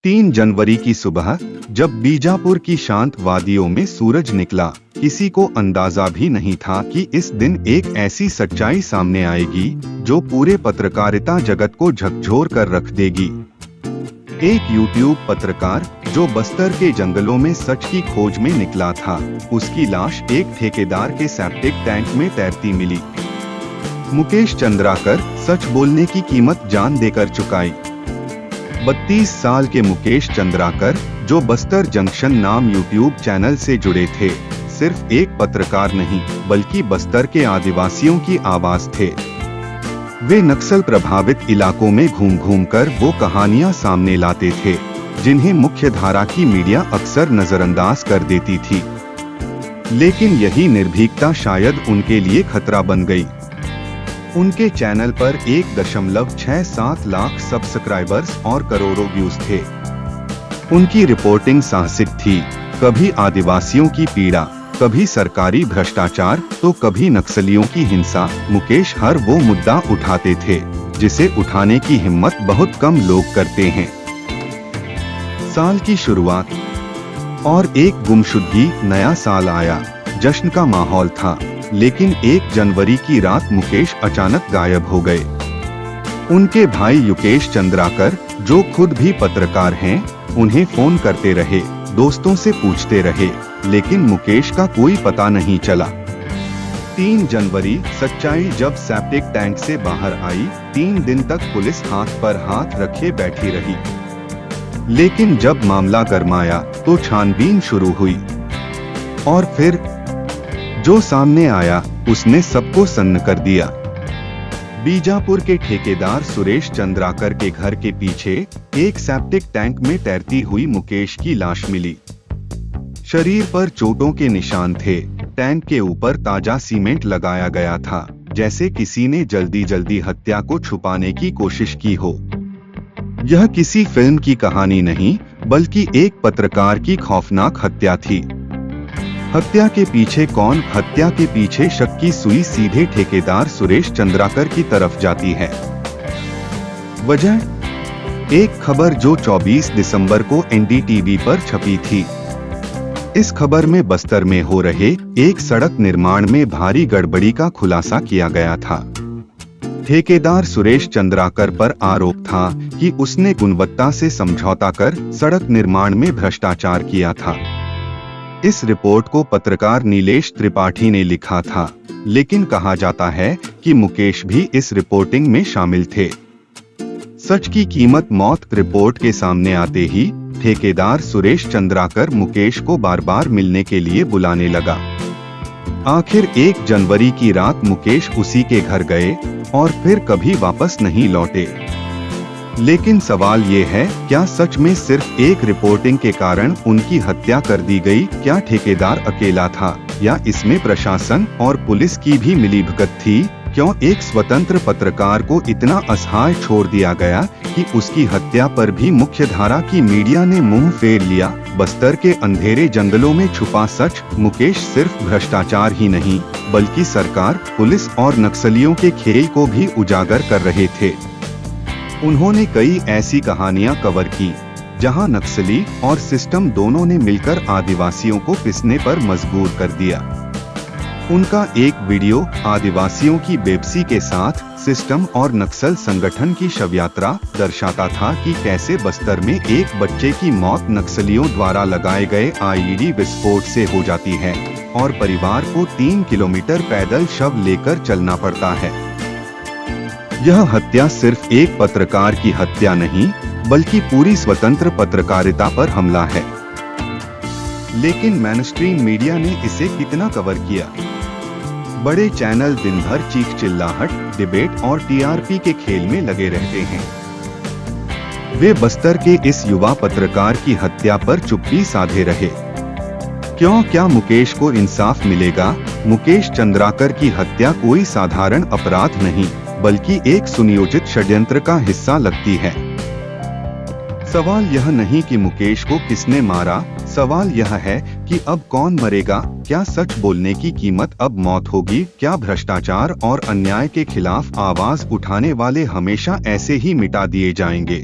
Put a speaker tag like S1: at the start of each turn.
S1: 3 जनवरी की सुबह जब बीजापुर की शांत वादियों में सूरज निकला, किसी को अंदाजा भी नहीं था कि इस दिन एक ऐसी सच्चाई सामने आएगी जो पूरे पत्रकारिता जगत को झकझोर कर रख देगी। एक यूट्यूब पत्रकार जो बस्तर के जंगलों में सच की खोज में निकला था, उसकी लाश एक ठेकेदार के सेप्टिक टैंक में तैरती मिली। मुकेश चंद्राकर सच बोलने की कीमत जान देकर चुकाई। 32 साल के मुकेश चंद्राकर, जो बस्तर जंक्शन नाम यूट्यूब चैनल से जुड़े थे, सिर्फ एक पत्रकार नहीं बल्कि बस्तर के आदिवासियों की आवाज थे। वे नक्सल प्रभावित इलाकों में घूम घूम कर वो कहानियां सामने लाते थे जिन्हें मुख्य धारा की मीडिया अक्सर नजरअंदाज कर देती थी। लेकिन यही निर्भीकता शायद उनके लिए खतरा बन गई। उनके चैनल पर 1.67 लाख सब्सक्राइबर्स और करोड़ों व्यूज थे। उनकी रिपोर्टिंग साहसिक थी, कभी आदिवासियों की पीड़ा, कभी सरकारी भ्रष्टाचार तो कभी नक्सलियों की हिंसा। मुकेश हर वो मुद्दा उठाते थे जिसे उठाने की हिम्मत बहुत कम लोग करते हैं। साल की शुरुआत और एक गुमशुदगी, नया साल आया, जश्न का माहौल था, लेकिन 1 जनवरी की रात मुकेश अचानक गायब हो गए। उनके भाई युकेश चंद्राकर, जो खुद भी पत्रकार हैं, उन्हें फोन करते रहे, दोस्तों से पूछते रहे, लेकिन मुकेश का कोई पता नहीं चला। 3 जनवरी सच्चाई जब सेप्टिक टैंक से बाहर आई, 3 दिन तक पुलिस हाथ पर हाथ रखे बैठी रही। लेकिन जब मामला गरमाया तो छानबीन शुरू हुई और फिर जो सामने आया उसने सबको सन्न कर दिया। बीजापुर के ठेकेदार सुरेश चंद्राकर के घर के पीछे एक सेप्टिक टैंक में तैरती हुई मुकेश की लाश मिली। शरीर पर चोटों के निशान थे। टैंक के ऊपर ताजा सीमेंट लगाया गया था, जैसे किसी ने जल्दी जल्दी हत्या को छुपाने की कोशिश की हो। यह किसी फिल्म की कहानी नहीं बल्कि एक पत्रकार की खौफनाक हत्या थी। हत्या के पीछे कौन? हत्या के पीछे शक की सुई सीधे ठेकेदार सुरेश चंद्राकर की तरफ जाती है। वजह? एक खबर जो 24 दिसंबर को एनडीटीवी पर छपी थी। इस खबर में बस्तर में हो रहे एक सड़क निर्माण में भारी गड़बड़ी का खुलासा किया गया था। ठेकेदार सुरेश चंद्राकर पर आरोप था कि उसने गुणवत्ता से समझौता कर सड़क निर्माण में भ्रष्टाचार किया था। इस रिपोर्ट को पत्रकार नीलेश त्रिपाठी ने लिखा था, लेकिन कहा जाता है कि मुकेश भी इस रिपोर्टिंग में शामिल थे। सच की कीमत मौत रिपोर्ट के सामने आते ही ठेकेदार सुरेश चंद्राकर मुकेश को बार बार मिलने के लिए बुलाने लगा। आखिर 1 जनवरी की रात मुकेश उसी के घर गए और फिर कभी वापस नहीं लौटे। लेकिन सवाल ये है, क्या सच में सिर्फ एक रिपोर्टिंग के कारण उनकी हत्या कर दी गई? क्या ठेकेदार अकेला था या इसमें प्रशासन और पुलिस की भी मिलीभगत थी? क्यों एक स्वतंत्र पत्रकार को इतना असहाय छोड़ दिया गया कि उसकी हत्या पर भी मुख्यधारा की मीडिया ने मुंह फेर लिया? बस्तर के अंधेरे जंगलों में छुपा सच, मुकेश सिर्फ भ्रष्टाचार ही नहीं बल्कि सरकार, पुलिस और नक्सलियों के खेल को भी उजागर कर रहे थे। उन्होंने कई ऐसी कहानियां कवर की जहां नक्सली और सिस्टम दोनों ने मिलकर आदिवासियों को पिसने पर मजबूर कर दिया। उनका एक वीडियो आदिवासियों की बेबसी के साथ सिस्टम और नक्सल संगठन की शव यात्रा दर्शाता था कि कैसे बस्तर में एक बच्चे की मौत नक्सलियों द्वारा लगाए गए आईईडी विस्फोट से हो जाती है और परिवार को 3 किलोमीटर पैदल शव लेकर चलना पड़ता है। यह हत्या सिर्फ एक पत्रकार की हत्या नहीं बल्कि पूरी स्वतंत्र पत्रकारिता पर हमला है। लेकिन मेनस्ट्रीम मीडिया ने इसे कितना कवर किया? बड़े चैनल दिन भर चीख चिल्लाहट, डिबेट और टीआरपी के खेल में लगे रहते हैं। वे बस्तर के इस युवा पत्रकार की हत्या पर चुप्पी साधे रहे। क्यों? क्या मुकेश को इंसाफ मिलेगा? मुकेश चंद्राकर की हत्या कोई साधारण अपराध नहीं बल्कि एक सुनियोजित षड्यंत्र का हिस्सा लगती है। सवाल यह नहीं कि मुकेश को किसने मारा, सवाल यह है कि अब कौन मरेगा? क्या सच बोलने की कीमत अब मौत होगी? क्या भ्रष्टाचार और अन्याय के खिलाफ आवाज उठाने वाले हमेशा ऐसे ही मिटा दिए जाएंगे?